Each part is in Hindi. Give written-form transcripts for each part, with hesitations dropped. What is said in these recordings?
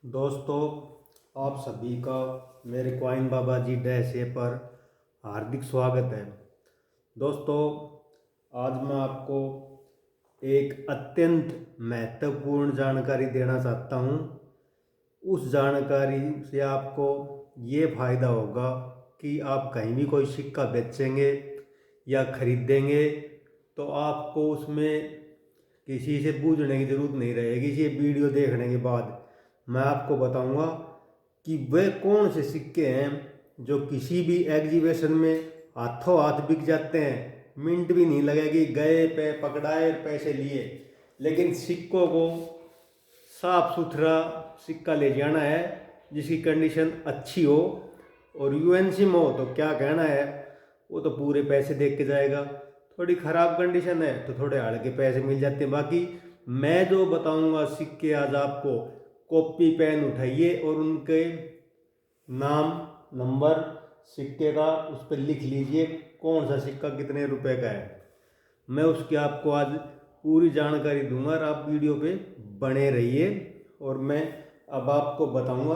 दोस्तों, आप सभी का मेरे क्वाइन बाबा जी डैशे पर हार्दिक स्वागत है। दोस्तों, आज मैं आपको एक अत्यंत महत्वपूर्ण जानकारी देना चाहता हूँ। उस जानकारी से आपको ये फ़ायदा होगा कि आप कहीं भी कोई सिक्का बेचेंगे या खरीदेंगे तो आपको उसमें किसी से पूछने की ज़रूरत नहीं रहेगी। ये वीडियो देखने के बाद मैं आपको बताऊंगा कि वे कौन से सिक्के हैं जो किसी भी एग्जीबिशन में हाथों हाथ बिक जाते हैं, मिनट भी नहीं लगेगी, गए पे पकड़ाए पैसे लिए। लेकिन सिक्कों को साफ सुथरा सिक्का ले जाना है जिसकी कंडीशन अच्छी हो, और यूएनसी में हो तो क्या कहना है, वो तो पूरे पैसे देख के जाएगा। थोड़ी ख़राब कंडीशन है तो थोड़े हल्के पैसे मिल जाते हैं। बाकी मैं जो बताऊंगा सिक्के आज आपको, कॉपी पेन उठाइए और उनके नाम नंबर सिक्के का उस पर लिख लीजिए कौन सा सिक्का कितने रुपए का है। मैं उसकी आपको आज पूरी जानकारी दूंगा और आप वीडियो पे बने रहिए। और मैं अब आपको बताऊंगा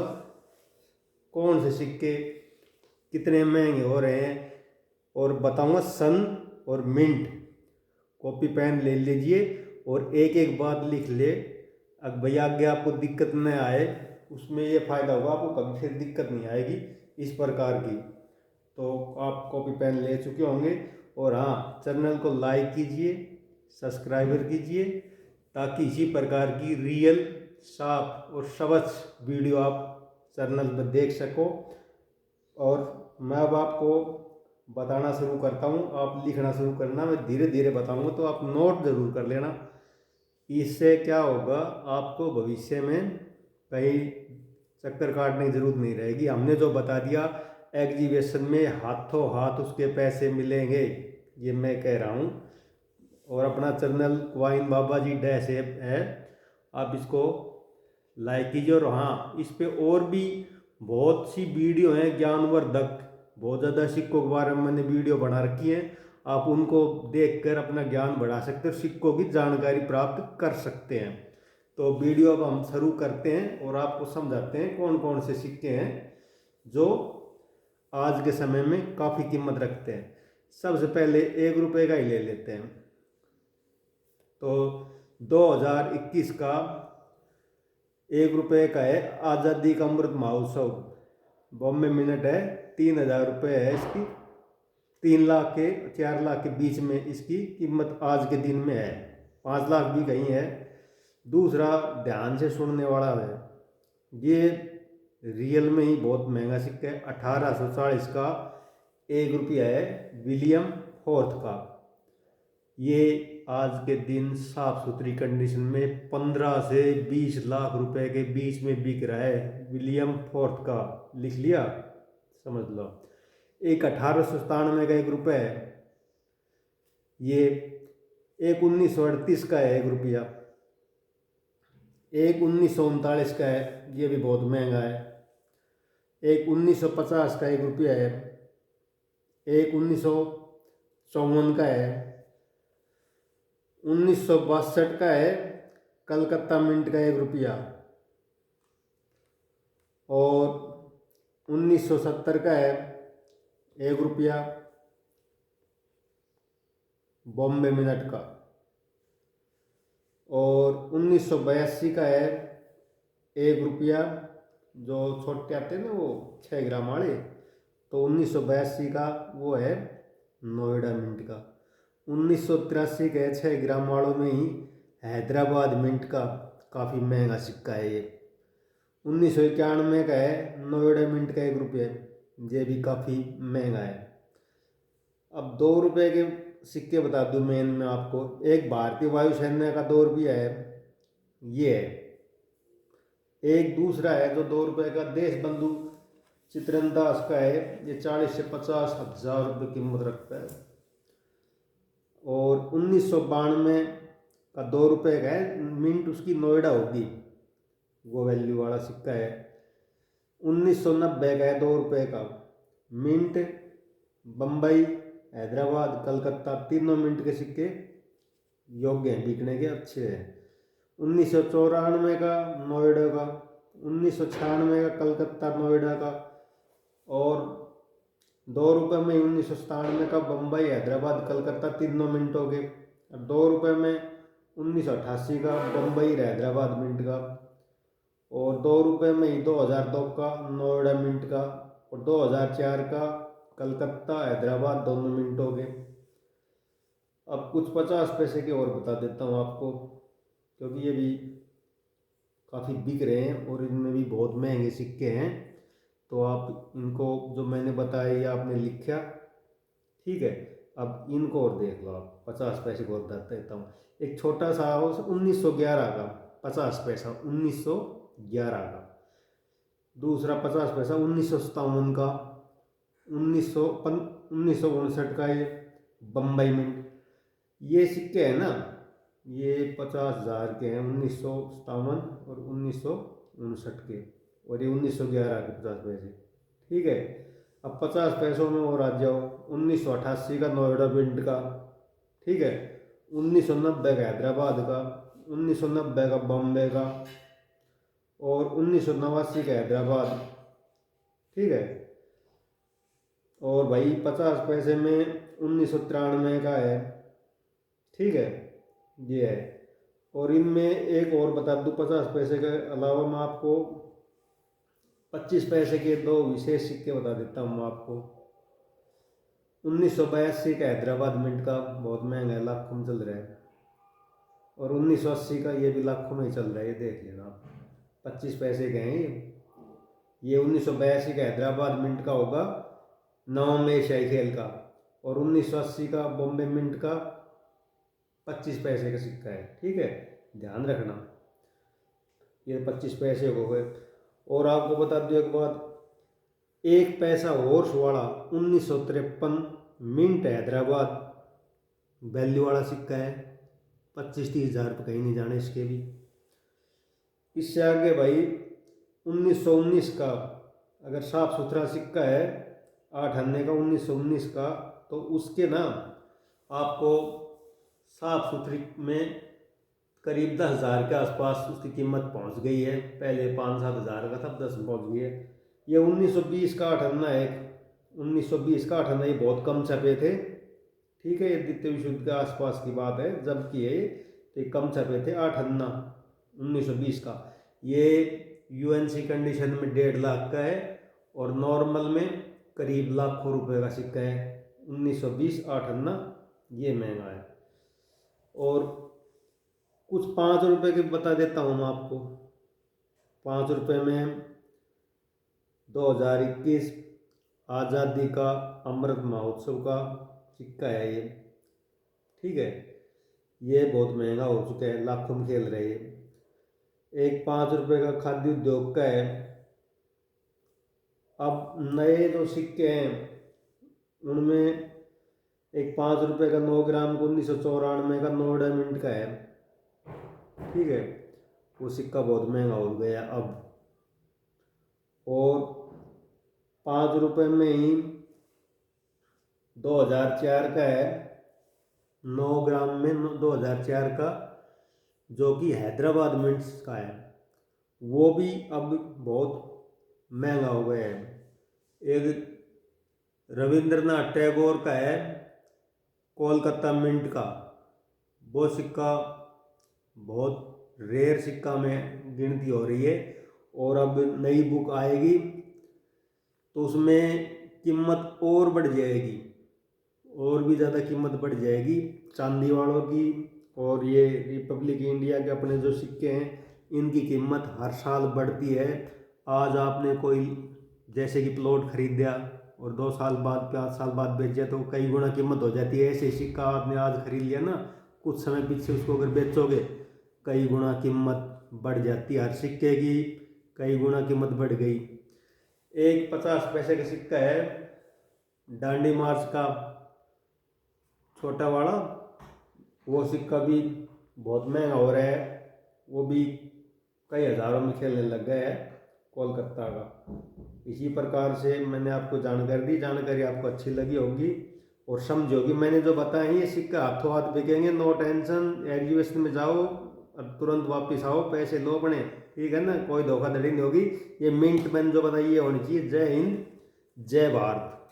कौन से सिक्के कितने महंगे हो रहे हैं और बताऊंगा सन और मिंट। कॉपी पेन ले लीजिए और एक एक बात लिख ले। अब भैया आगे आपको दिक्कत न आए, उसमें ये फ़ायदा होगा, आपको कभी फिर दिक्कत नहीं आएगी इस प्रकार की। तो आप कॉपी पेन ले चुके होंगे। और हाँ, चैनल को लाइक कीजिए, सब्सक्राइबर कीजिए, ताकि इसी प्रकार की रियल साफ और स्वच्छ वीडियो आप चैनल पर देख सको। और मैं अब आपको बताना शुरू करता हूँ, आप लिखना शुरू करना, मैं धीरे धीरे बताऊँगा तो आप नोट ज़रूर कर लेना। इससे क्या होगा, आपको भविष्य में कहीं चक्कर काटने की ज़रूरत नहीं रहेगी। हमने जो बता दिया एग्जीबिशन में हाथों हाथ उसके पैसे मिलेंगे, ये मैं कह रहा हूँ। और अपना चैनल क्वाइन बाबा जी डैश ऐप है, आप इसको लाइक कीजिए। और हाँ, इस पे और भी बहुत सी वीडियो हैं ज्ञानवर्धक, बहुत ज़्यादा सिक्कों के बारे में मैंने वीडियो बना रखी है। आप उनको देखकर अपना ज्ञान बढ़ा सकते हो, सिक्कों की जानकारी प्राप्त कर सकते हैं। तो वीडियो अब हम शुरू करते हैं और आपको समझाते हैं कौन कौन से सिक्के हैं जो आज के समय में काफ़ी कीमत रखते हैं। सबसे पहले 1 रुपये का ही ले लेते हैं। तो 2021 का 1 रुपये का है आज़ादी का अमृत महोत्सव, बॉम्बे मिनट है, 3,000 रुपये है इसकी। 3 लाख के 4 लाख के बीच में इसकी कीमत आज के दिन में है, 5 लाख भी कहीं है। दूसरा, ध्यान से सुनने वाला है, ये रियल में ही बहुत महंगा सिक्का है। 1840 का 1 रुपया है, विलियम फोर्थ का। ये आज के दिन साफ सुथरी कंडीशन में 15 से 20 लाख रुपए के बीच में बिक रहा है, विलियम फोर्थ का। लिख लिया, समझ लो। एक 1897 का 1 रुपया है, ये। एक 1938 का है 1 रुपया। एक 1939 का है, ये भी बहुत महंगा है। एक 1950 का 1 रुपया है। एक 1954 का है। 1962 का है कलकत्ता मिंट का 1 रुपया। और 1970 का है 1 रुपया, बॉम्बे मिनट का। और 1982 का है 1 रुपया, जो छोटे आते हैं ना वो 6 ग्राम वाले, तो 1982 का वो है नोएडा मिंट का। 1983 के 6 ग्राम वालों में ही हैदराबाद मिंट का काफ़ी महंगा सिक्का है ये। 1991 का है नोएडा मिंट का 1 रुपया, ये भी काफ़ी महंगा है। अब 2 रुपये के सिक्के बता दूँ मेन में आपको। एक भारतीय वायुसेना का 2 रुपया है, ये है। एक दूसरा है जो 2 रुपये का देश बंधु चित्रनदास का है, ये 40 से 50 हजार रुपये कीमत रखता है। और 1992 का 2 रुपये का है, मिंट उसकी नोएडा होगी, वो वैल्यू वाला सिक्का है। 1990 का है 2 रुपये का, मिंट बम्बई, हैदराबाद, कलकत्ता, तीनों मिंट के सिक्के योग्य हैं बिकने के, अच्छे हैं। 1994 का नोएडा का 1996 का कलकत्ता नोएडा का, और 2 रुपये में 1997 का बम्बई हैदराबाद कलकत्ता तीनों मिनटों के, 2 रुपये में 1988 का बम्बई हैदराबाद मिनट का, और 2 रुपये में ही 2002 का नोएडा मिनट का, और 2004 का कलकत्ता हैदराबाद दोनों मिनटों के। अब कुछ 50 पैसे के और बता देता हूँ आपको, क्योंकि ये भी काफ़ी बिक रहे हैं और इनमें भी बहुत महंगे सिक्के हैं, तो आप इनको जो मैंने बताया ये आपने लिखा, ठीक है। अब इनको और देख लो आप, 50 पैसे को और बता देता हूँ। एक छोटा सा 1911 का 50 पैसा, 1911 का। दूसरा 50 पैसा 1957 का, 1959 का ये बम्बई मिंट। ये सिक्के हैं ना, ये 50,000 के हैं, 1957 और 1959 के, और ये 1911 के 50 पैसे, ठीक है। अब 50 पैसों में और आ जाओ, 1988 का नोएडा मिंट का, ठीक है, 1990 का हैदराबाद का, 1990 का बॉम्बे का, और 1989 का हैदराबाद, ठीक है। और भाई 50 पैसे में 1993 का है, ठीक है, ये है। और इनमें एक और बता दूँ, 50 पैसे के अलावा मैं आपको 25 पैसे के दो विशेष सिक्के बता देता हूँ मैं आपको। 1982 का हैदराबाद मिंट का बहुत महंगा है, लाखों में चल रहा है, और 1980 का ये भी लाखों में ही चल रहा है, ये देख लेना आप, 25 पैसे के हैं ये 1982 का हैदराबाद मिंट का होगा, नवम एशियाई खेल का, और 1980 का बॉम्बे मिंट का 25 पैसे का सिक्का है, ठीक है, ध्यान रखना। ये 25 पैसे हो गए। और आपको बता दूँ एक बात, 1 पैसा हॉर्स वाला 1953 मिंट हैदराबाद वैल्यू वाला सिक्का है, 25-30 हज़ार रुपये कहीं नहीं जाने इसके भी। इससे आगे भाई 1919 का अगर साफ सुथरा सिक्का है 8 आने का 1919 का, तो उसके ना आपको साफ सुथरी में करीब 10,000 के आसपास उसकी कीमत पहुंच गई है। पहले 5-7 हज़ार का था, 10 में पहुँच गई है। ये 1920 का 8 आना है, 1920 का 8 आना, ये बहुत कम छपे थे, ठीक है, ये द्वितीय विश्व युद्ध के आसपास की बात है जब की है, तो ये कम छपे थे 8 आना 1920 का। ये यूएनसी कंडीशन में 1.5 लाख का है, और नॉर्मल में करीब लाखों रुपए का सिक्का है। 1920 8 आना ये महंगा है। और कुछ 5 रुपए के बता देता हूँ मैं आपको। 5 रुपए में 2021 आज़ादी का अमृत महोत्सव का सिक्का है ये, ठीक है, ये बहुत महंगा हो चुका है, लाखों में खेल रहे हैं। एक 5 रुपए का खाद्य उद्योग का है। अब नए जो सिक्के हैं उनमें एक 5 रुपए का 9 ग्राम को 1994 का नोएडा मिंट का है, ठीक है, वो सिक्का बहुत महंगा हो गया अब। और 5 रुपए में ही 2004 का है, 9 ग्राम में 2004 का, जो कि हैदराबाद मिंट्स का है, वो भी अब बहुत महंगा हो गया है। एक रविंद्रनाथ टैगोर का है कोलकाता मिंट का, वो सिक्का बहुत रेयर सिक्का में गिनती हो रही है, और अब नई बुक आएगी तो उसमें कीमत और बढ़ जाएगी, और भी ज़्यादा कीमत बढ़ जाएगी चांदी वालों की। और ये रिपब्लिक इंडिया के अपने जो सिक्के हैं इनकी कीमत हर साल बढ़ती है। आज आपने कोई जैसे कि प्लॉट खरीदा और 2 साल बाद 5 साल बाद बेचे तो कई गुना कीमत हो जाती है। ऐसे सिक्का आपने आज खरीद लिया ना, कुछ समय पीछे उसको अगर बेचोगे कई गुना कीमत बढ़ जाती है, हर सिक्के की कई गुना कीमत बढ़ गई। एक 50 पैसे का सिक्का है डांडी मार्च का छोटा वाला, वो सिक्का भी बहुत महंगा हो रहा है, वो भी कई हज़ारों में खेलने लग गया है कोलकाता का। इसी प्रकार से मैंने आपको जानकारी दी, जानकारी आपको अच्छी लगी होगी और समझोगी। मैंने जो बताया ये सिक्का हाथों हाथ बिकेंगे, नो टेंशन। एग्जीबिशन में जाओ, और तुरंत वापस आओ, पैसे लो अपने, ठीक है ना, कोई धोखाधड़ी नहीं होगी। ये मिंट मैन जो बताइए होनी चाहिए। जय हिंद, जय भारत।